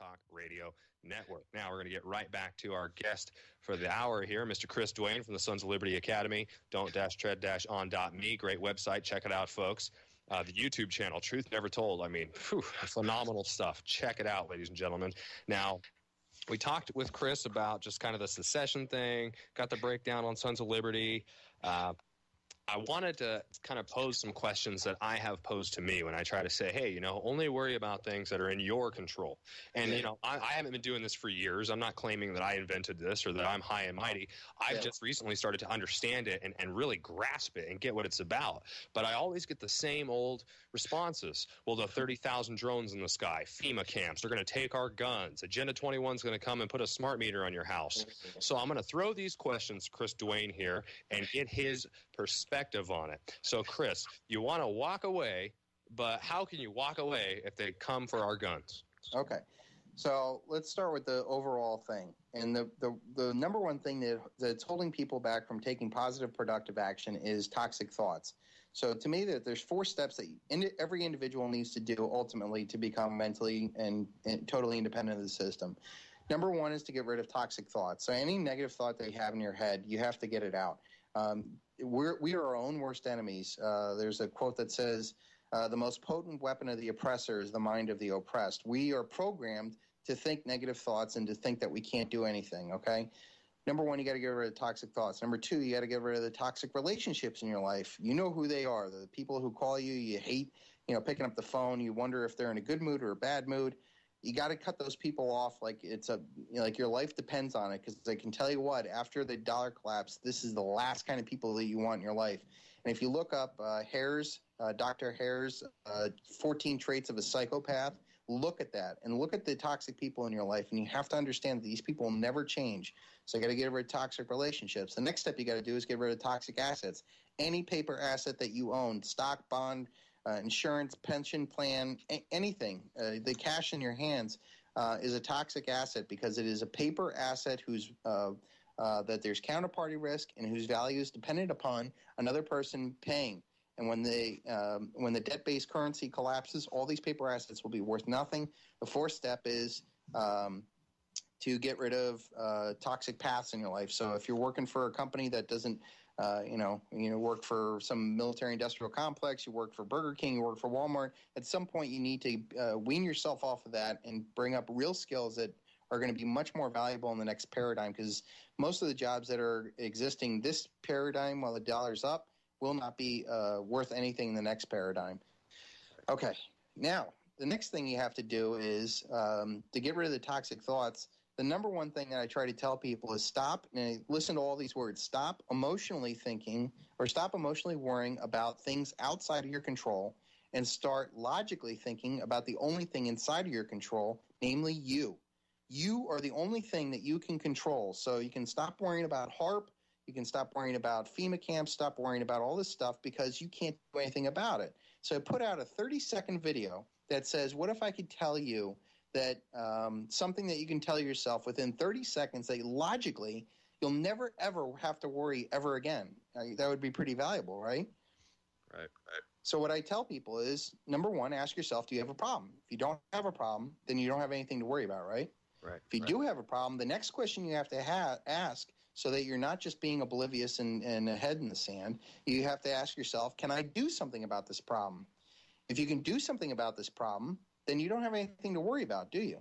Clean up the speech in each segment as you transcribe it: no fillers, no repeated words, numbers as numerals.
Talk Radio Network. Now we're going to get right back to our guest for the hour here, Mr. Chris Duane from the Sons of Liberty Academy, don't-tread-on.me. Great website. Check it out, folks. The YouTube channel, Truth Never Told. I mean, phenomenal stuff. Check it out, ladies and gentlemen. Now, we talked with Chris about just kind of the secession thing, got the breakdown on Sons of Liberty. I wanted to kind of pose some questions that I have posed to me when I try to say, hey, only worry about things that are in your control. And, I haven't been doing this for years. I'm not claiming that I invented this or that I'm high and mighty. I've just recently started to understand it and really grasp it and get what it's about. But I always get the same old responses. Well, the 30,000 drones in the sky, FEMA camps, they're going to take our guns. Agenda 21 is going to come and put a smart meter on your house. So I'm going to throw these questions to Chris Duane here and get his perspective on it. So, Chris, you want to walk away, but how can you walk away if they come for our guns? Okay. So let's start with the overall thing. And the number one thing that's holding people back from taking positive, productive action is toxic thoughts. So to me, there's 4 steps that every individual needs to do ultimately to become mentally and totally independent of the system. Number 1 is to get rid of toxic thoughts. So any negative thought that you have in your head, you have to get it out. We are our own worst enemies. There's a quote that says, the most potent weapon of the oppressor is the mind of the oppressed. We are programmed to think negative thoughts and to think that we can't do anything, okay? Number 1, you got to get rid of toxic thoughts. Number 2, you got to get rid of the toxic relationships in your life. You know who they are. The people who call you, you hate, picking up the phone. You wonder if they're in a good mood or a bad mood. You got to cut those people off like like your life depends on it, because I can tell you what, after the dollar collapse, this is the last kind of people that you want in your life. And if you look up Dr. Hare's 14 Traits of a Psychopath, look at that and look at the toxic people in your life, and you have to understand that these people will never change. So you got to get rid of toxic relationships. The next step you got to do is get rid of toxic assets. Any paper asset that you own, stock, bond, insurance, pension plan, anything, the cash in your hands is a toxic asset, because it is a paper asset that there's counterparty risk and whose value is dependent upon another person paying. And when the debt-based currency collapses, all these paper assets will be worth nothing. The 4th step is to get rid of toxic paths in your life. So if you're working for a company that doesn't work for some military industrial complex, you work for Burger King, you work for Walmart, at some point you need to wean yourself off of that and bring up real skills that are going to be much more valuable in the next paradigm, because most of the jobs that are existing this paradigm while the dollar's up will not be worth anything in the next paradigm. Okay, now the next thing you have to do is to get rid of the toxic thoughts. The number 1 thing that I try to tell people is stop, and listen to all these words, stop emotionally thinking or stop emotionally worrying about things outside of your control, and start logically thinking about the only thing inside of your control, namely you. You are the only thing that you can control. So you can stop worrying about HARP, you can stop worrying about FEMA camps, stop worrying about all this stuff, because you can't do anything about it. So I put out a 30-second video that says, what if I could tell you that something that you can tell yourself within 30 seconds that logically you'll never, ever have to worry ever again. That would be pretty valuable, right? Right. So what I tell people is, number 1, ask yourself, do you have a problem? If you don't have a problem, then you don't have anything to worry about, right? Right. If you do have a problem, the next question you have to ask, so that you're not just being oblivious and a head in the sand, you have to ask yourself, can I do something about this problem? If you can do something about this problem, then you don't have anything to worry about, do you?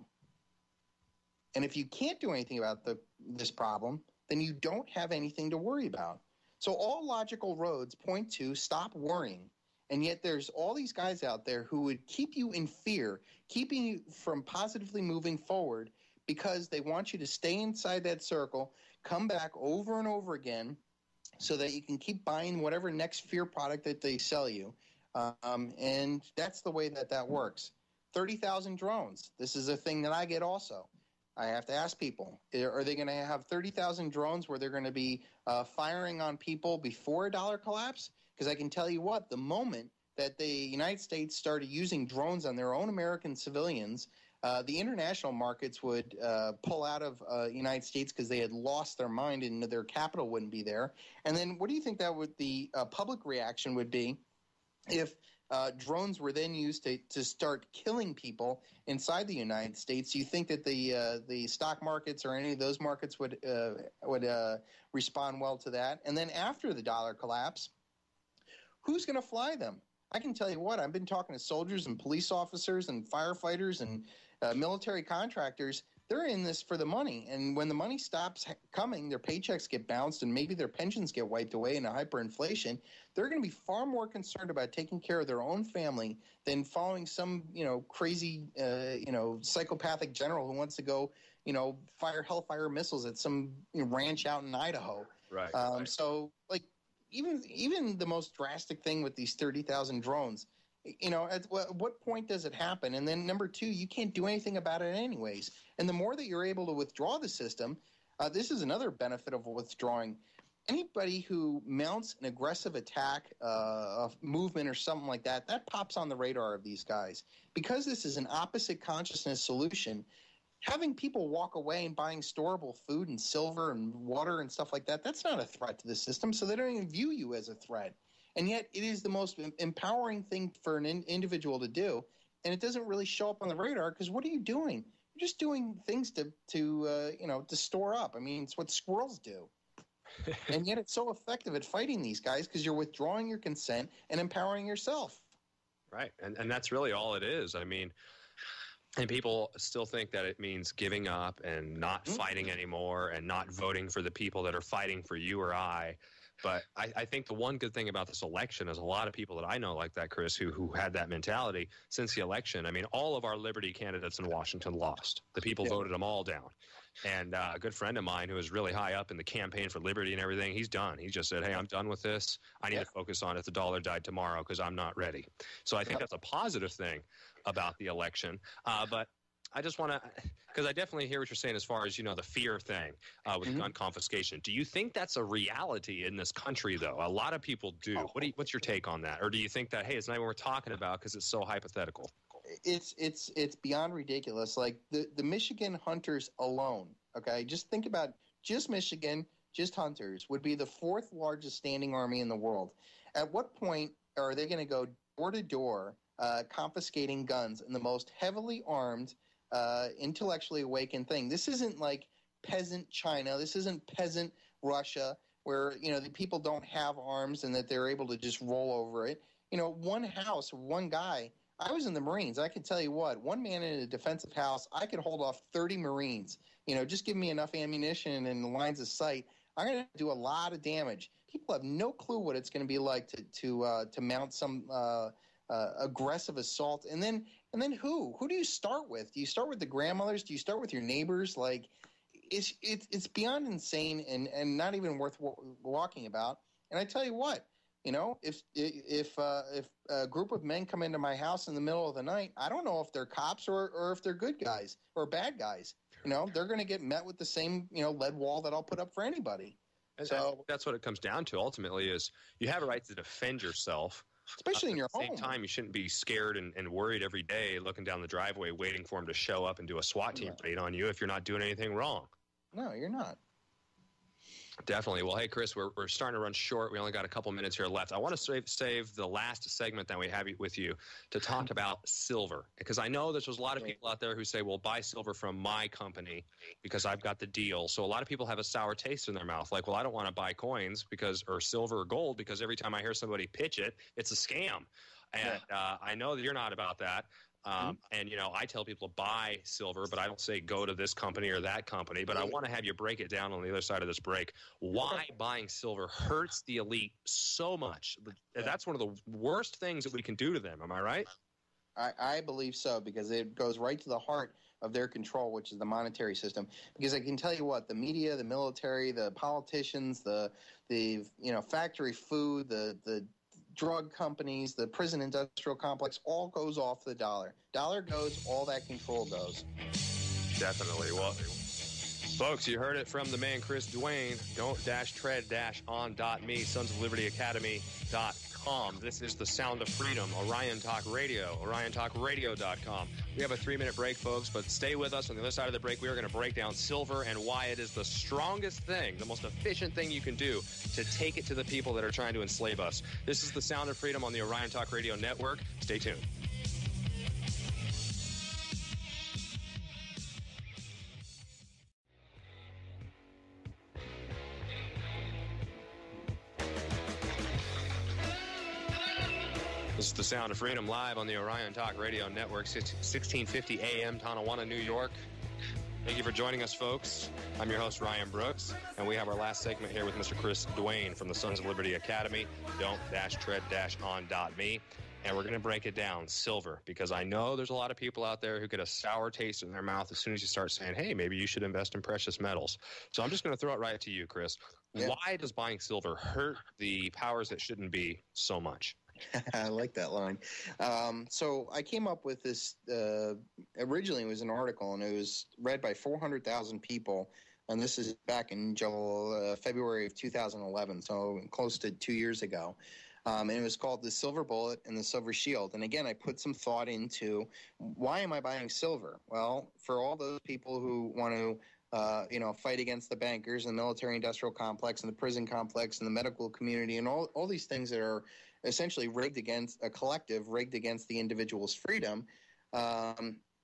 And if you can't do anything about this problem, then you don't have anything to worry about. So all logical roads point to stop worrying. And yet there's all these guys out there who would keep you in fear, keeping you from positively moving forward, because they want you to stay inside that circle, come back over and over again, so that you can keep buying whatever next fear product that they sell you. And that's the way that works. 30,000 drones. This is a thing that I get also. I have to ask people, are they going to have 30,000 drones where they're going to be firing on people before a dollar collapse? Because I can tell you what, the moment that the United States started using drones on their own American civilians, the international markets would pull out of the United States because they had lost their mind and their capital wouldn't be there. And then what do you think the public reaction would be if drones were then used to start killing people inside the United States. Do you think that the stock markets or any of those markets would respond well to that? And then after the dollar collapse, who's going to fly them? I can tell you what, I've been talking to soldiers and police officers and firefighters and military contractors. They're in this for the money. And when the money stops coming, their paychecks get bounced and maybe their pensions get wiped away in a hyperinflation. They're going to be far more concerned about taking care of their own family than following some, crazy, psychopathic general who wants to go, fire hellfire missiles at some ranch out in Idaho. Right. So, like, even the most drastic thing with these 30,000 drones, at what point does it happen? And then number two, you can't do anything about it anyways. And the more that you're able to withdraw the system, this is another benefit of withdrawing. Anybody who mounts an aggressive attack, a movement or something like that, that pops on the radar of these guys. Because this is an opposite consciousness solution, having people walk away and buying storable food and silver and water and stuff like that, that's not a threat to the system, so they don't even view you as a threat. And yet it is the most empowering thing for an individual to do, and it doesn't really show up on the radar because what are you doing? You're just doing things to store up. I mean, it's what squirrels do. And yet it's so effective at fighting these guys because you're withdrawing your consent and empowering yourself. Right, and that's really all it is. I mean, and people still think that it means giving up and not fighting anymore and not voting for the people that are fighting for you or I. But I think the one good thing about this election is a lot of people that I know like that, Chris, who had that mentality since the election. I mean, all of our Liberty candidates in Washington lost. The people voted them all down. And a good friend of mine who was really high up in the campaign for liberty and everything, he's done. He just said, hey, I'm done with this. I need to focus on if the dollar died tomorrow because I'm not ready. So I think that's a positive thing about the election. But I just want to, because I definitely hear what you're saying as far as, the fear thing with gun confiscation. Do you think that's a reality in this country, though? A lot of people do. What's your take on that? Or do you think that, hey, it's not even worth talking about because it's so hypothetical? It's beyond ridiculous. Like the Michigan hunters alone, okay? Just think about just Michigan, just hunters would be the fourth largest standing army in the world. At what point are they going to go door to door confiscating guns in the most heavily armed intellectually awakened thing? This isn't like peasant China. This isn't peasant Russia where, the people don't have arms and that they're able to just roll over it. One house, one guy. I was in the Marines. I can tell you what, one man in a defensive house, I could hold off 30 Marines. Just give me enough ammunition and lines of sight. I'm going to do a lot of damage. People have no clue what it's going to be like to mount some aggressive assault. And then who do you start with? Do you start with the grandmothers? Do you start with your neighbors? Like, it's beyond insane and not even worth walking about. And I tell you what, if a group of men come into my house in the middle of the night, I don't know if they're cops or if they're good guys or bad guys. They're going to get met with the same lead wall that I'll put up for anybody. And so that's what it comes down to. Ultimately, is you have a right to defend yourself. Especially in your home. At the same time, you shouldn't be scared and worried every day looking down the driveway waiting for him to show up and do a SWAT team raid on you if you're not doing anything wrong. No, you're not. Definitely. Well, hey, Chris, we're starting to run short. We only got a couple minutes here left. I want to save the last segment that we have with you to talk about silver, because I know there's a lot of people out there who say, well, buy silver from my company because I've got the deal. So a lot of people have a sour taste in their mouth. Like, well, I don't want to buy coins or silver or gold because every time I hear somebody pitch it, it's a scam. And I know that you're not about that. And, I tell people to buy silver, but I don't say go to this company or that company. But I want to have you break it down on the other side of this break. Why buying silver hurts the elite so much. That's one of the worst things that we can do to them. Am I right? I believe so, because it goes right to the heart of their control, which is the monetary system. Because I can tell you what, the media, the military, the politicians, the factory food, the drug companies, the prison industrial complex, all goes off the dollar. Dollar goes, all that control goes. Definitely. Well, Folks, you heard it from the man, Chris Duane. Don't-tread-on.me, Sons of Liberty Academy.com. This is the Sound of Freedom, Orion Talk Radio, oriontalkradio.com. We have a 3-minute break, folks, but stay with us. On the other side of the break, we are going to break down silver and why it is the strongest thing, the most efficient thing you can do to take it to the people that are trying to enslave us. This is the Sound of Freedom on the Orion Talk Radio Network. Stay tuned. This is the Sound of Freedom live on the Orion Talk Radio Network, 1650 AM, Tonawanda, New York. Thank you for joining us, folks. I'm your host, Ryan Brooks, and we have our last segment here with Mr. Chris Duane from the Sons of Liberty Academy, don't-tread-on.me. And we're going to break it down, silver, because I know there's a lot of people out there who get a sour taste in their mouth as soon as you start saying, hey, maybe you should invest in precious metals. So I'm just going to throw it right to you, Chris. Yeah. Why does buying silver hurt the powers that shouldn't be so much? I like that line. So I came up with this, originally it was an article, and it was read by 400,000 people, and this is back in February of 2011, so close to 2 years ago. And it was called The Silver Bullet and the Silver Shield. And again, I put some thought into, why am I buying silver? Well, for all those people who want to fight against the bankers and the military-industrial complex and the prison complex and the medical community and all these things that are essentially rigged against a collective, rigged against the individual's freedom,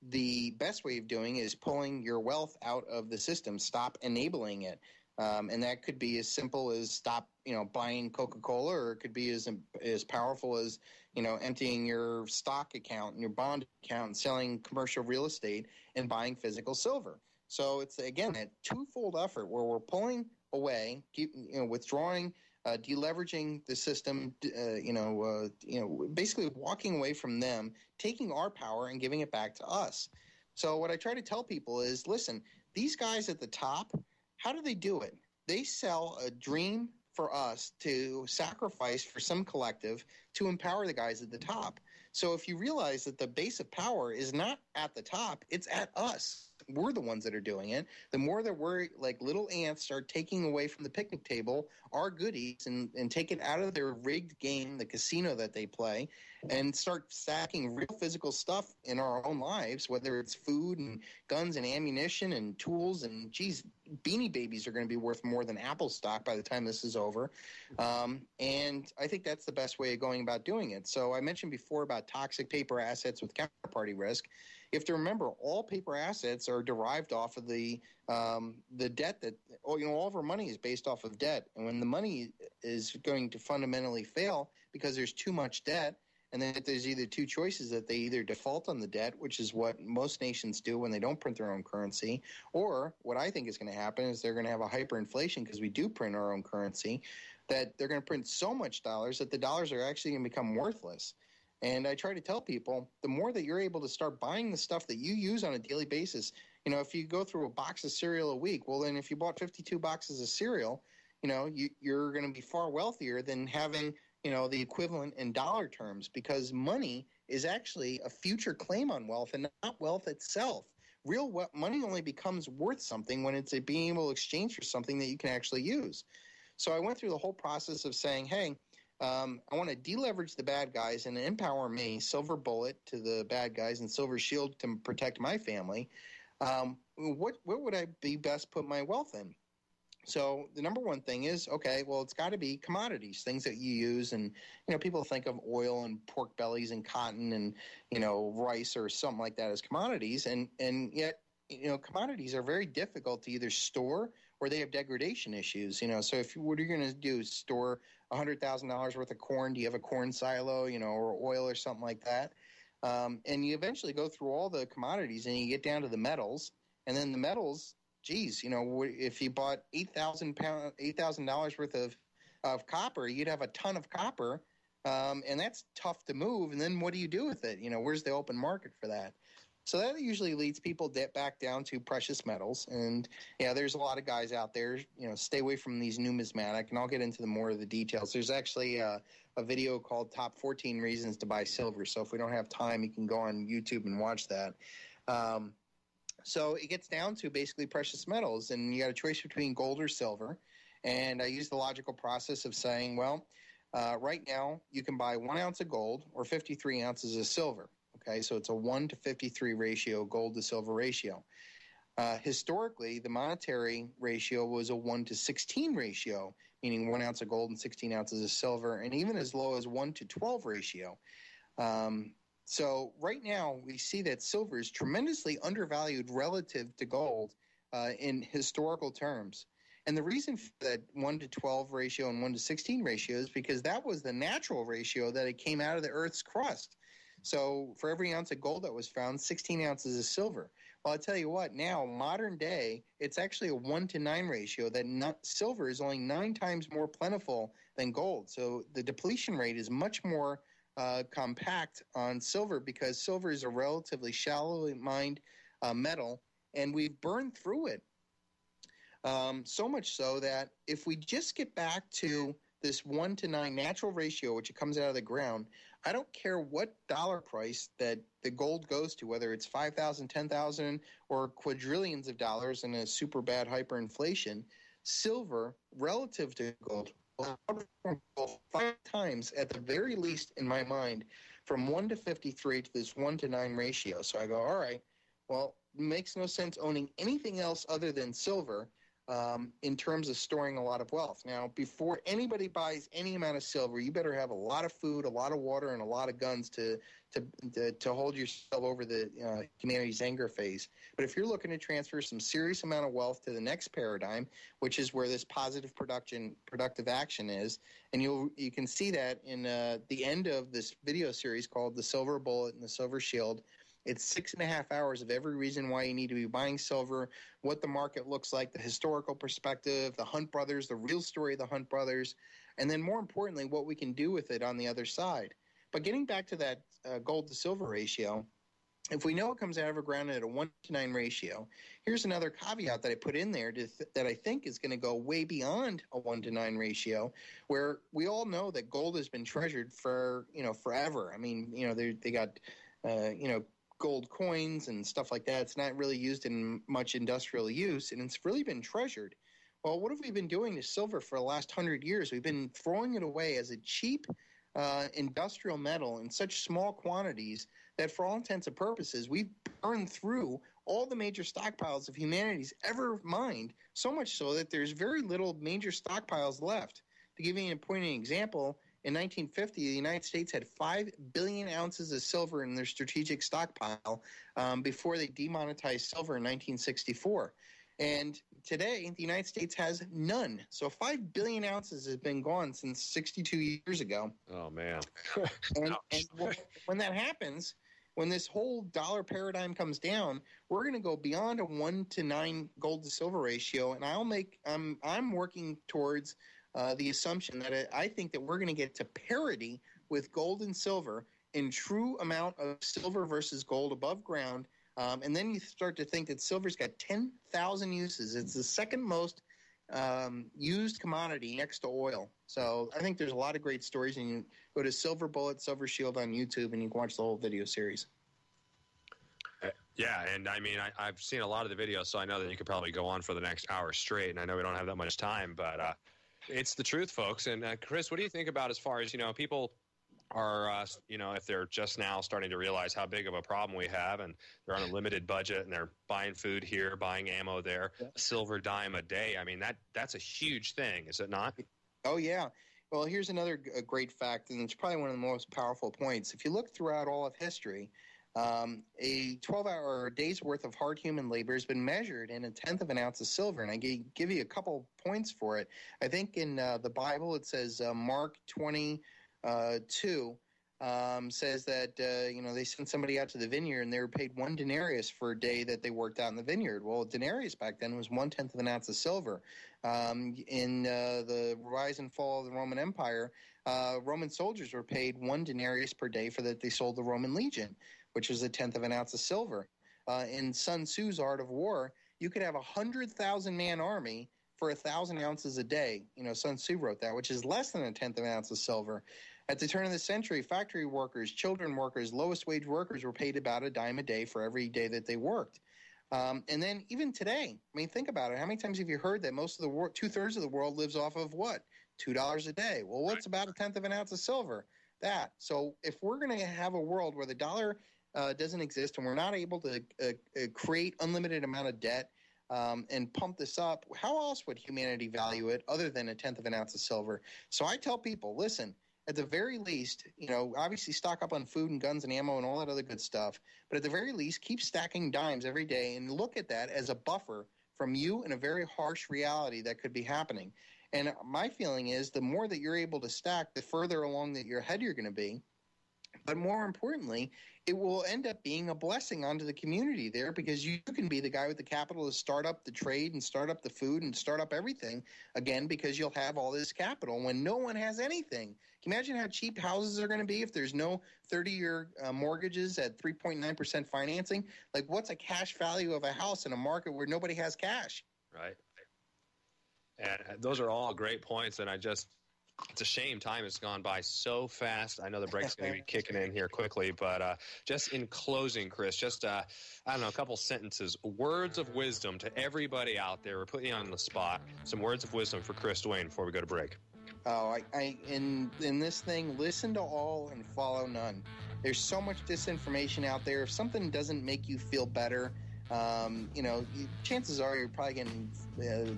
the best way of doing is pulling your wealth out of the system, stop enabling it. And that could be as simple as stop, buying Coca-Cola, or it could be as powerful as, emptying your stock account and your bond account and selling commercial real estate and buying physical silver. So it's, again, a twofold effort where we're pulling away, withdrawing, deleveraging the system, basically walking away from them, taking our power and giving it back to us. So what I try to tell people is, listen, these guys at the top, how do they do it? They sell a dream for us to sacrifice for some collective to empower the guys at the top. So if you realize that the base of power is not at the top, it's at us. We're the ones that are doing it. The more that we're like little ants start taking away from the picnic table our goodies and take it out of their rigged game, the casino that they play, and start stacking real physical stuff in our own lives, whether it's food and guns and ammunition and tools, and Beanie Babies are going to be worth more than Apple stock by the time this is over. And I think that's the best way of going about doing it. So I mentioned before about toxic paper assets with counterparty risk. You have to remember, all paper assets are derived off of the debt that, all of our money is based off of debt. And when the money is going to fundamentally fail because there's too much debt, and then there's either two choices, that they either default on the debt, which is what most nations do when they don't print their own currency, or what I think is going to happen is they're going to have a hyperinflation because we do print our own currency, that they're going to print so much dollars that the dollars are actually going to become worthless. And I try to tell people, the more that you're able to start buying the stuff that you use on a daily basis, if you go through a box of cereal a week, well, then if you bought 52 boxes of cereal, you're going to be far wealthier than having, the equivalent in dollar terms, because money is actually a future claim on wealth and not wealth itself. Real money only becomes worth something when it's being able to exchange for something that you can actually use. So I went through the whole process of saying, hey, I want to deleverage the bad guys and empower me, silver bullet to the bad guys and silver shield to protect my family. What would I be best put my wealth in? So the number one thing is, okay, well, it's got to be commodities, things that you use. And, people think of oil and pork bellies and cotton and, rice or something like that as commodities. And yet, commodities are very difficult to either store or they have degradation issues. So what are you going to do? Store $100,000 worth of corn? Do you have a corn silo, or oil or something like that? And you eventually go through all the commodities and you get down to the metals, and then the metals, if you bought $8,000 worth of copper, you'd have a ton of copper, and that's tough to move. And then what do you do with it? Where's the open market for that? So that usually leads people back down to precious metals. And there's a lot of guys out there, stay away from these numismatic, and I'll get into more of the details. There's actually a video called Top 14 Reasons to Buy Silver. So if we don't have time, you can go on YouTube and watch that. So it gets down to basically precious metals, and you got a choice between gold or silver. And I use the logical process of saying, well, right now you can buy 1 ounce of gold or 53 ounces of silver. Okay, so it's a 1 to 53 ratio, gold to silver ratio. Historically, the monetary ratio was a 1 to 16 ratio, meaning 1 ounce of gold and 16 ounces of silver, and even as low as 1 to 12 ratio. So right now, we see that silver is tremendously undervalued relative to gold in historical terms. And the reason for that 1 to 12 ratio and 1 to 16 ratio is because that was the natural ratio that it came out of the Earth's crust. So for every ounce of gold that was found, 16 ounces of silver. Well, I'll tell you what, now, modern day, it's actually a 1 to 9 ratio that silver is only 9 times more plentiful than gold. So the depletion rate is much more compact on silver because silver is a relatively shallow mined metal, and we've burned through it. So much so that if we just get back to this 1 to 9 natural ratio, which it comes out of the ground, I don't care what dollar price that the gold goes to, whether it's 5,000, 10,000, or quadrillions of dollars in a super bad hyperinflation, silver relative to gold will outperform gold 5 times at the very least, in my mind, from 1 to 53 to this 1 to 9 ratio. So I go, all right, well, it makes no sense owning anything else other than silver in terms of storing a lot of wealth. Now, before anybody buys any amount of silver, you better have a lot of food, a lot of water, and a lot of guns to hold yourself over the humanity's anger phase. But if you're looking to transfer some serious amount of wealth to the next paradigm, which is where this positive productive action is, and you can see that in the end of this video series called The Silver Bullet and the Silver Shield. It's 6.5 hours of every reason why you need to be buying silver, what the market looks like, the historical perspective, the Hunt brothers, the real story of the Hunt brothers, and then more importantly, what we can do with it on the other side. But getting back to that gold to silver ratio, if we know it comes out of the ground at a 1 to 9 ratio, here's another caveat that I put in there that I think is going to go way beyond a 1 to 9 ratio, where we all know that gold has been treasured for, forever. I mean, they got, gold coins and stuff like that. It's not really used in much industrial use, and it's really been treasured. Well, what have we been doing to silver for the last 100 years? We've been throwing it away as a cheap industrial metal in such small quantities that for all intents and purposes, we've burned through all the major stockpiles of humanity's ever mined, so much so that there's very little major stockpiles left. To give you a pointing example, in 1950, the United States had 5 billion ounces of silver in their strategic stockpile before they demonetized silver in 1964. And today, the United States has none. So 5 billion ounces has been gone since 62 years ago. Oh, man. and when that happens, when this whole dollar paradigm comes down, we're going to go beyond a 1 to 9 gold to silver ratio. And I'm working towards the assumption that I think that we're going to get to parity with gold and silver in true amount of silver versus gold above ground. And then you start to think that silver's got 10,000 uses. It's the second most used commodity next to oil. So I think there's a lot of great stories. And you go to Silver Bullet, Silver Shield on YouTube, and you can watch the whole video series. Yeah, and I mean, I've seen a lot of the videos, so I know that you could probably go on for the next hour straight. And I know we don't have that much time, but it's the truth, folks. And Chris, what do you think about as far as, people are, if they're just now starting to realize how big of a problem we have and they're on a limited budget and they're buying food here, buying ammo there, a silver dime a day. I mean, that's a huge thing, is it not? Oh, yeah. Well, here's another great fact, and it's probably one of the most powerful points. If you look throughout all of history, a 12-hour day's worth of hard human labor has been measured in 1/10 of an ounce of silver, and I give you a couple points for it. I think in the Bible it says Mark 22 says that they sent somebody out to the vineyard and they were paid 1 denarius for a day that they worked out in the vineyard. Well, a denarius back then was 1/10 of an ounce of silver. In the rise and fall of the Roman Empire, Roman soldiers were paid 1 denarius per day for that they sold the Roman legion, which was 1/10 of an ounce of silver. In Sun Tzu's Art of War, you could have 100,000-man army for 1,000 ounces a day. Sun Tzu wrote that, which is less than 1/10 of an ounce of silver. At the turn of the century, factory workers, children workers, lowest wage workers were paid about a dime a day for every day that they worked. And then even today, I mean, think about it. How many times have you heard that most of the world, 2/3 of the world lives off of what? $2 a day. Well, what's about 1/10 of an ounce of silver? That. So if we're going to have a world where the dollar doesn't exist and we're not able to create unlimited amount of debt and pump this up, how else would humanity value it other than 1/10 of an ounce of silver? So I tell people, listen, at the very least, obviously stock up on food and guns and ammo and all that other good stuff. But at the very least, keep stacking dimes every day and look at that as a buffer from you in a very harsh reality that could be happening. And my feeling is the more that you're able to stack, the further along that your head you're going to be. But more importantly, it will end up being a blessing onto the community there because you can be the guy with the capital to start up the trade and start up the food and start up everything again because you'll have all this capital when no one has anything. Can you imagine how cheap houses are going to be if there's no 30-year mortgages at 3.9% financing? Like, what's a cash value of a house in a market where nobody has cash? Right. And those are all great points, and it's a shame time has gone by so fast. I know the break's going to be kicking in here quickly, but just in closing, Chris, just, I don't know, a couple sentences, words of wisdom to everybody out there. We're putting you on the spot. Some words of wisdom for Chris Duane before we go to break. Oh, in this thing, listen to all and follow none. There's so much disinformation out there. If something doesn't make you feel better, chances are you're probably getting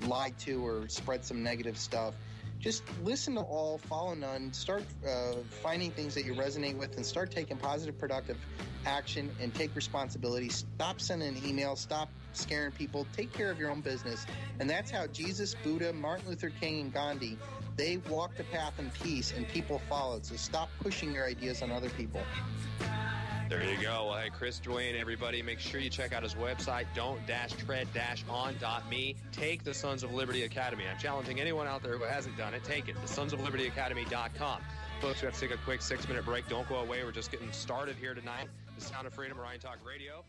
lied to or spread some negative stuff. Just listen to all, follow none, start finding things that you resonate with and start taking positive, productive action and take responsibility. Stop sending emails, stop scaring people, take care of your own business. And that's how Jesus, Buddha, Martin Luther King, and Gandhi, they walked a path in peace and people followed. So stop pushing your ideas on other people. There you go. Well, hey, Chris Duane, everybody, make sure you check out his website, don't-tread-on.me. Take the Sons of Liberty Academy. I'm challenging anyone out there who hasn't done it. Take it, thesonsoflibertyacademy.com. Folks, we have to take a quick 6-minute break. Don't go away. We're just getting started here tonight. The Sound of Freedom, Ryan Talk Radio.